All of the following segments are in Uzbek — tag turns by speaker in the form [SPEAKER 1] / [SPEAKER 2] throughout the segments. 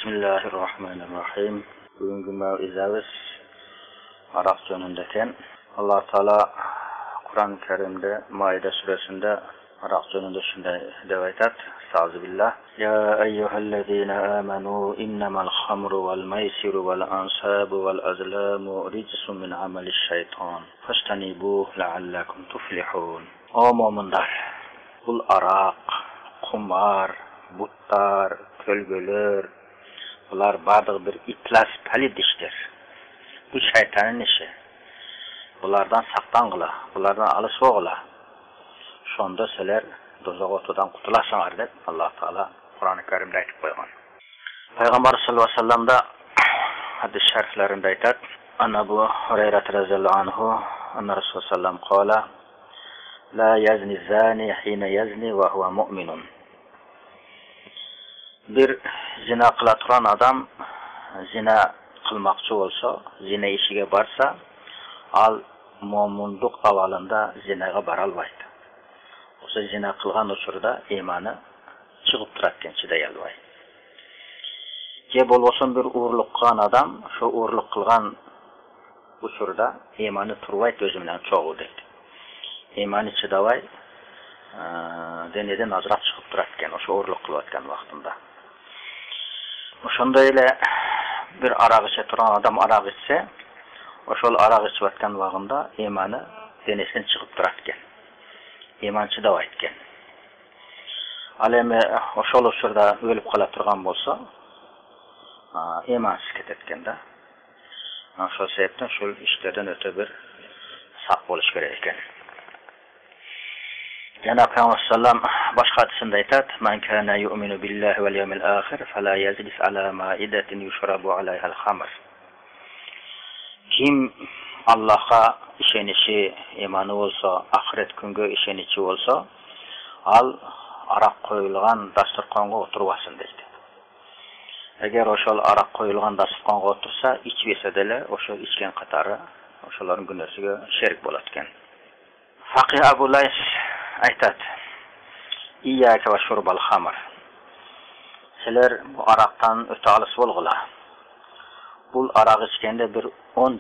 [SPEAKER 1] Bismillahirrahmanirrahim. Bugungi mavizamiz Aroq jonidan. Alloh taolo Qur'on Karimda Maida surasida Aroq jonida shunday deb aytadi. Estağfirullah. Ya ayyuhallazina amanu innamal khamru wal maisiru wal ansabu wal azlamu rijsun min amalish shayton. Fastanibu la'allakum tuflihun. O mo'minlar, bu aroq, qumar, butlar, kölgölör, bular bardığı bir itlas palid iştir. Bu şeytanın işi. Bulardan saqtangıla, bulardan alış oğula. Şonda sizler dozaq otudan qutulasınlar deb Allah Taala Qur'on-i Karimde aytib qo'ygan. Payg'ambar sallallohu alayhi vasallam da hadis shariflarida aytadi. Ana Abu Hurayra radhiyallohu anhu anna Rasululloh sallam qala la yazni zani hina yazni wa huwa mu'minun. Bir zina qiladigan adam zina qilmoqchi bo'lsa, zina ishiga borsa, al mo'minlik avvalında zinaga bora olmaydi. O'sha zina qilgan uchurda iymoni chiqib turadigan chiday olmaydi. Ke bo'lsa bir o'g'irlik qilgan adam shu o'g'irlik qilgan uchurda iymoni turmaydi, o'zi bilan cho'g'u deydi. Iymoni chidavay deneden azrat chiqib turadigan o'sha o'g'irlik qilayotgan vaqtida. O'shanda ile bir aroq ichib turgan adam aroq ichsa, o'shol aroq ichayotgan vaqtida iymoni denesidan chiqib turadigan. Iymon chidayotgan. Alemi o'shol uchurda o'lib qola turgan bo'lsa, iymonsiz ketayotganda, o'sha sebepten shu ishlardan o'ta bir saq bo'lish kerak ekan. Yana Peygamber sallam başka hadisinde aytadi: "Men kana yu'minu billahi vel yevmil ahir fala yazlis ala ma'idatin yushrabu alayha al-khamr." Kim Allah'a işenişi, imanı olsa, ahiret günü işenişi olsa, al aroq qo'yilgan dasturxonga o'tirvasin deydi. Agar o'shal aroq qo'yilgan dasturxonga o'tirsa, ichib yesadala, o'sha ichgan qatori o'shalarning gunohiga sherik bo'larkan. Faqih Abu Lays aytadi: "İyyaka ve şurbal khamr." Sizler bu aroqdan o'ta olis bo'lg'ila. Bu aroq ichganda bir 10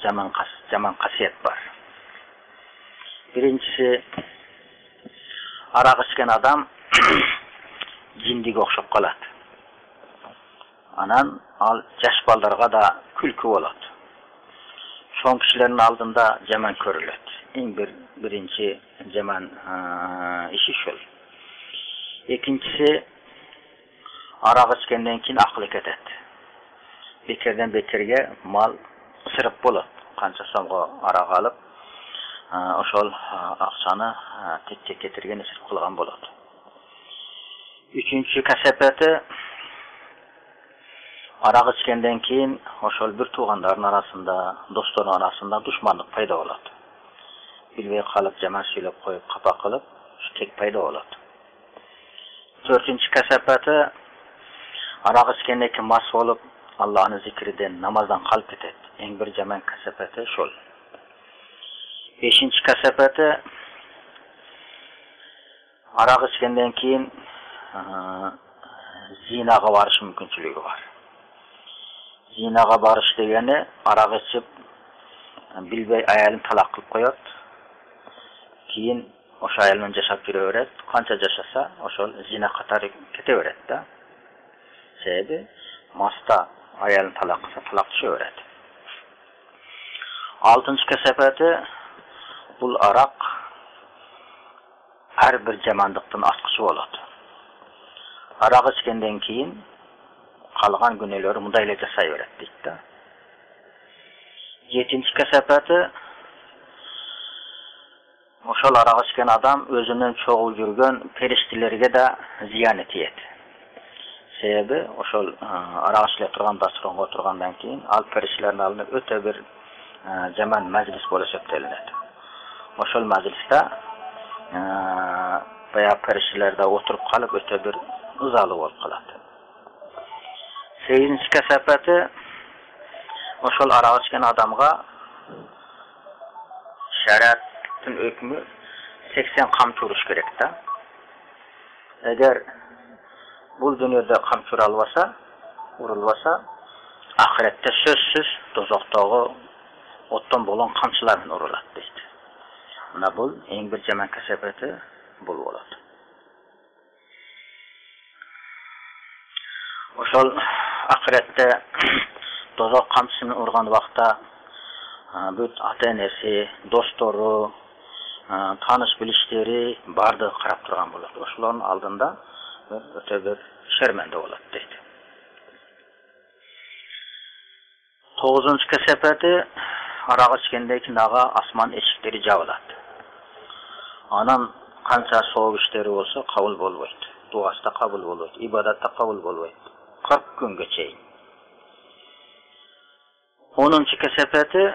[SPEAKER 1] jaman qasiyat bor. Birinchisi, aroq ichgan adam jindiga o'xshab qoladi. Anan al yosh bolalarga da kulki bo'ladi. Son kishilarning oldida jaman ko'riladi. Eng birinchi jaman ishi shu. Ikkinchisi, aroq ichgandan keyin aqli ketadi. Bekerden bekerge mal sırıp bo'ladi. Qancha so'mga aroq olib, o'shol aqchani tek ketirgan isirib qilgan bo'ladi. Üçüncü kasabati, aroq ichgandan keyin o'shol bir tuğanların arasında, do'stlar arasında düşmanlık paydo bo'ladi. Bilmay qolib jamoat so'ylab qo'yib, qapa qilib, shu tek paydo bo'ladi. To'rtinchi kasabati, aroq ichgandan keyin mas bo'lib Allah'ın zikriden, namazdan qalb ketadi. Eng bir jaman kasabati şol. Beşinchi kasabati, aroq ichgandan keyin zinaga borish mumkinchiligi bor. Zinaga borish degani aroq ichib bilmay ayolini taloq qilib qo'yadi. Keyin o'sha ayol bilan yashab yuraveradi. Qancha yashasa, o'sha zina qatori ketaveradi-da. Sebebi masta ayolini taloq qilsa taloq tushaveradi. Altıncı kasabati, bu aroq har bir jamandiqdan ortqichi bo'ladi. Aroq ichgandan keyin qolgan gunohlari mudayla jasayveradi deydi. Yedinchi kasabati, o'shal aroq ichgan adam o'zining cho'g'ib yurgan ferishtalarga da ziyon etadi. Sebebi o'shal aroq ichib turgan dasturxonga o'tirgandan keyin al ferishtalarning oldida o'ta bir jaman majlis bo'lib kelinadi. O'shal majlisda bayağı ferishtalarda o'tirib qolib o'ta bir uzali bo'lib qoladi. 8-chi kasabati, o'shal aroq ichgan odamga shariatning hukmi 80 qamchi urish kerak-da. Agar bu dunyoda qamchi ura olsa, urulbasa, ahirette sözsüz dozaqdagı otdan bolan qamçılardan urulat deydi. Ana bu eng bir jaman kasabati bu bo'ladi. Oşol ahiretde dozaq qamçısını urgan vaqtda büt ata-enesi, dostları, tanış bilişleri bardı qarap turgan bo'ladi. Oşoların aldında öte bir şermende bo'ladi deydi. 9-cı kasabati arağı içkendeki nağa asman eşikleri jabıladi. Anan qancha soğuk işleri olsa qabul bolbaydı. Duası da qabul bolbaydı, ibadat da qabul bolbaydı. 40 günge çeyin. 10-cı kasabati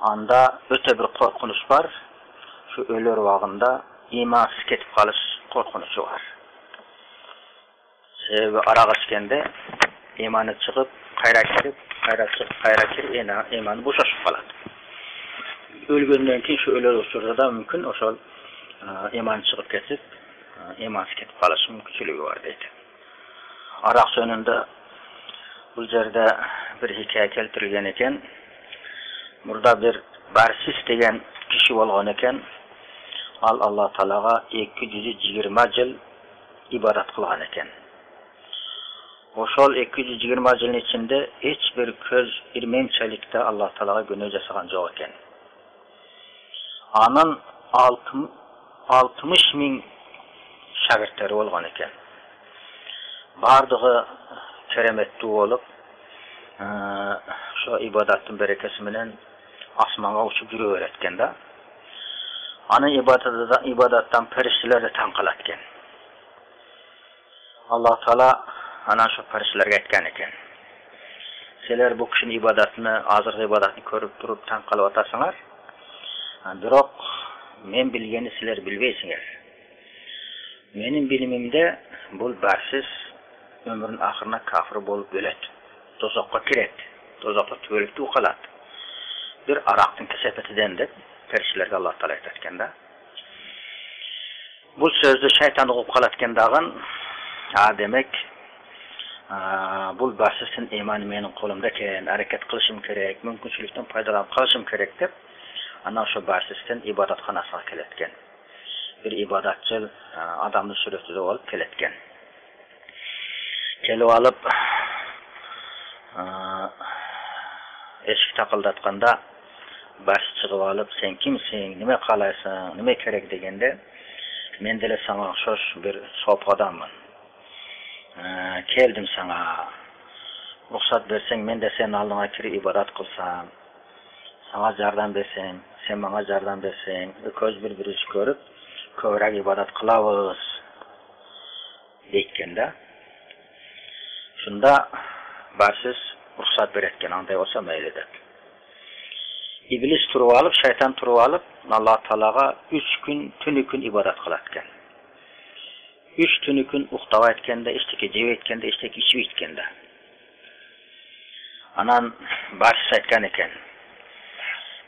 [SPEAKER 1] anda öte bir korkunuş var. Şu ölür vağında imansız ketip kalış korkunuşu var. Sebebi arağı içkende imanı çıkıp kayra kirip, kayra kirip imanı boşaşıp kaladı. Ölgönden keyin şu ölür uçurda da mümkün oşol imanı çıkıp ketip imansız ketip kalış mümkünçülüğü var deydi. Arak sönünde bu yerde bir hikaye keltirilgen eken, burada bir Barsis degen kişi bolgan eken, Allah Taalaga 220 yıl ibadat kılgan eken. Oşol 220 yılın içinde hiçbir köz irmençelikte Allah Taalaga günah jasagan jok eken. Anın 60 ming şagirdleri bolgan eken. Bardığı keremetli olup, şu ibadatın berekesi bilen asmanga uçup yürü öğretken de, anı ibadattan periştiler de tanqalatken. Allah Taala ana şu periştilerge etken eken. Seler bu kişinin ibadatını, azırgı ibadatını körüp durup tanqalıp atasınlar. Biroq men bilgeni siler bilbeysiңер. Menin bilimimde bu Barsis ömrünün ahırına kafir bolup ölet. Dozaqqa kiret. Dozaqqa tölükte uqalat. Bir araqtın kesepetinden de perişlerge Allah Taala aytatkanda. Bu sözde şeytanı uqalatken dağın demek bu Barsis'in imanı menin kolumda eken, hareket kılışım gerek, mümkünçülükten faydalanıp kalışım gerek dep ana şu Barsis'ten ibadatxanasına keletken. Bir ibadatçıl adamın suretinde olup keletken. Kelip alıp eşik takıldatkanda Barsis çıkıp alıp sen kimsin, nime kalaysın, nime kerek degende men dele sana okşoş bir sop adamman. Keldim sana, ruhsat bersen men de senin aldığına kirip ibadat kılsam, sana jardan bersem, sen bana jardan bersen, köz birbirimizi görüp kövrek ibadat kılabız deytkende. Şunda Barsis ruhsat beretken anday olsa meyli dep. İblis turup alıp, şeytan turup alıp Allah Taalaga 3 gün, tünü gün ibadat kılatken. 3 tünü gün uqtaba etkende, işteki jep etkende, işteki içip etkende. Anan Barsis aytkan eken.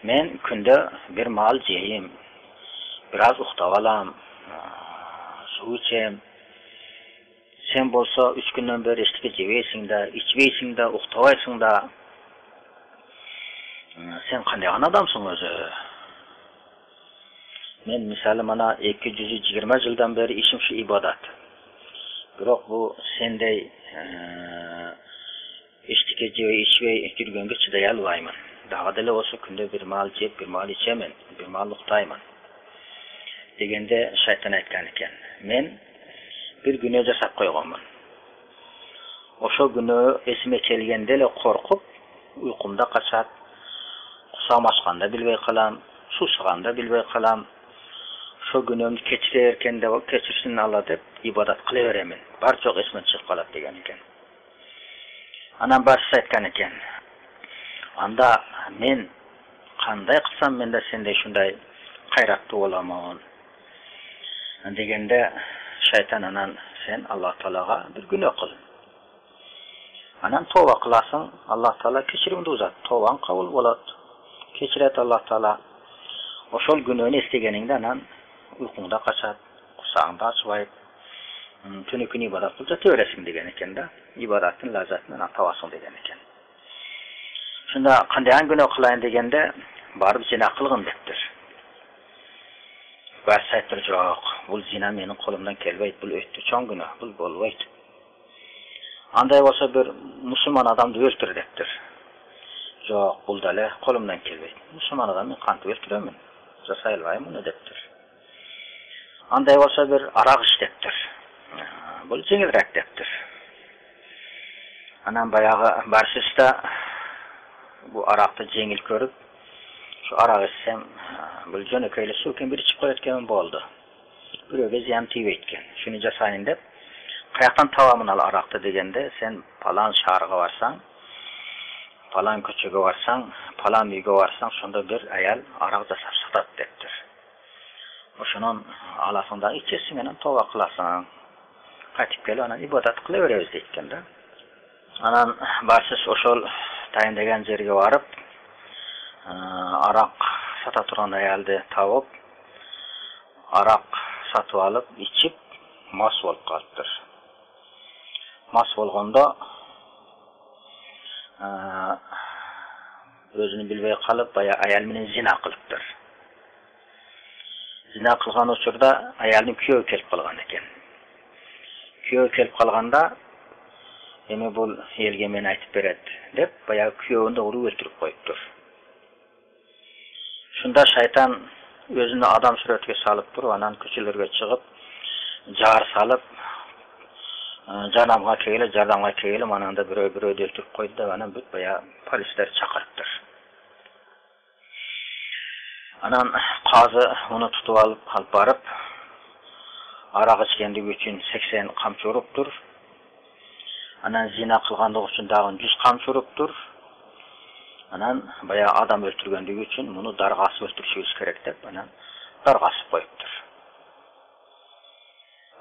[SPEAKER 1] Men günde bir mal jeyim, biraz uqtaba alam, su içem. Sen bolsa 3 günden beri işteki jebeysiň da, içbeysiň da, uqtabaysың da. Sen qanday adamsın özü? Men misali mana 220 yıldan beri işim şu ibadat. Biroq bu sendey işteki jebe içbey yürgenge çıday albayman. Dağa dele olsa günde bir mal jep, bir mal içemen, bir mal uqtayman. Degende şeytan aytkan eken. Men bir günah jasap koyganman. Oşo günü esime kelgende ele korkup uykumda kaçat, kusam açkanda bilbey kalam, susaganda bilbey kalam. Şu günümü keçirerken de keçirsin Allah dep ibadat kılıveremin. Bar çok esmen çıkıp kalat degen eken. Anam Barsis aytkan eken. Anda men kanday kılsam men de sendey şunday kayratlı olamam. Degende şeytan anan sen Allah Taalaga bir günah kıl. Anan tova kılasın, Allah Taala kechirimdi uzat. Tovan kabul bolat. Kechiret Allah Taala. Oşol günahını istegeningde anan uykunda kaçat, kusağında açbayıp, Tünükün ibadat kılsa töresin degen eken da. İbadatın lazatından atavasın degen eken. Şunda kandayan günü kılayın degende barıp zina kılgın deptir. Bas saytır yok. Bul zina menin kolumdan kelbeyt. Bul öttü çoğun günü. Bul bolbayt. Anday olsa bir Müslüman adamdı öldür deptir. Yok bul dale kolumdan kelbeyt. Müslüman adamı kantı öldüremin. Zasayılvayım onu deptir. Anday olsa bir arak iş deptir. Bul jengilrek deptir. Anan bayağı barsızda bu arakta jengil körüp şu arak içsem bu jönökeyle suken bir içip koyatkenim boldu. Biröge ziyan tiyip etken. Şunu jasayın dep kayaktan tavamın al arakta degende sen palan şarıga varsan, palan köçöge varsan, palan büyüge varsan şunda bir ayal arak jasap satat deptir. Oşunun alasında içesin enen tova kılasan. Kaçıp geliyor anan ibadat kılıveremiz deyken de. Anan barsız oşol tayin degen jerge varıp arak sata turan ayaldı tavıp arak satıp alıp içip mas bolup kalıptır. Mas bolganda özünü bilbey kalıp baya ayal menen zina kılıptır. Zina kılgan uçurda ayalın köyü kelip kalgan eken. Köyü kelip kalganda emi bul elge men aytıp beret dep baya köyünde urup öldürüp koyuptur. Şunda şeytan özünü adam suretine salıp durup anan köçelerge çıkıp jar salıp jardamga kegile mananda birö öldürüp koydu da anan büt baya polisler çakırıptır. Anan qazı onu tutup alıp barıp arak içkenligi üçün 80 kamçı uruptur. Anan zina kılganlığı üçün dağın 100 kamçı uruptur. Anan baya adam öldürgenligi üçün bunu dargasıp öldürüşübüz kerek dep anan dargasıp koyuptur.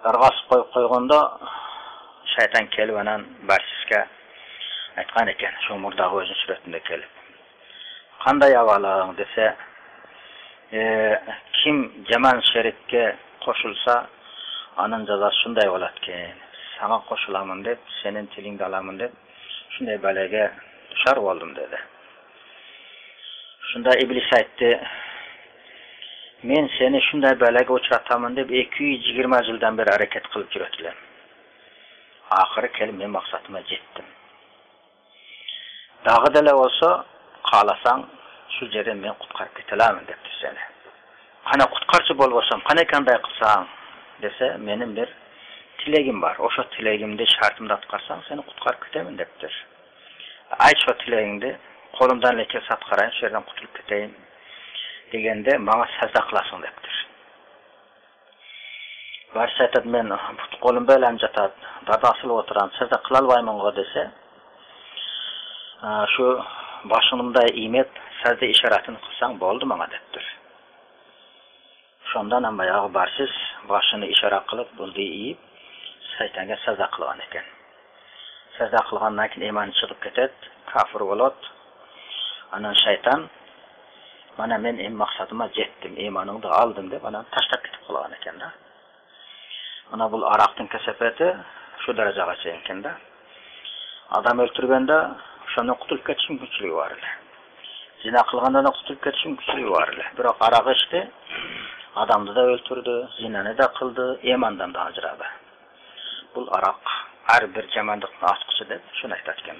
[SPEAKER 1] Dargasıp koyup koyganda şeytan kelip anan barsizge aytkan eken şu murdağı özün suretinde kelip. Kanday avalağın dese kim jaman şerikке koşulsa anın cazası şunday bolatken. Sana koşulamın dep, senin tilingde alamın dep, şunday belege düşar oldum dedi. Şunda iblis aytdı, men seni şunday belege uçratamın dep 220 yıldan beri hareket kılıp jürötülem. Ahırı kelip men maksatıma jettim. Dağı dele olsa kalasan şu жерден men kutkarıp ketelamın depti seni. Kana kutkarçı bolbosam, kana kanday kılsam dese menin bir tilegim var. O şu tilegimde şartımda atkarsan seni kutkarıp ketemin deptir. Ayt şu tilegimde kolumdan leke satkarayın, şu yerden kutulup keteyim degende bana sajda kılasın deptir. Barış aytad men kolum böyle jatat, dadasıl oturan sajda kılalbayman go dese şu başınımda imet sajda işaretini kılsan boldu bana deptir. Şondan bayağı barsız başını işaret kılıp buldu iyip şeytanga sajda kılgan eken. Sajda kılgandan keyin imanı çıkıp ketet, kafir bolat. Anan şeytan mana men em maksadıma jettim, imanını da aldım dep anan taşlap ketip kılgan eken da. Ana bul araktın kesepeti şu derajага çeyin eken da. Adam öldürgende şondan kutulup ketişim güçlüğü var ele. Zina kılganda da kutulup ketişim güçlüğü var ele. Biroq arak içti, adamdı da öldürdü, zinanı da kıldı, imandan da ajradı. Bul arak her bir jamanlıktın askısı dep şunu aytat eken.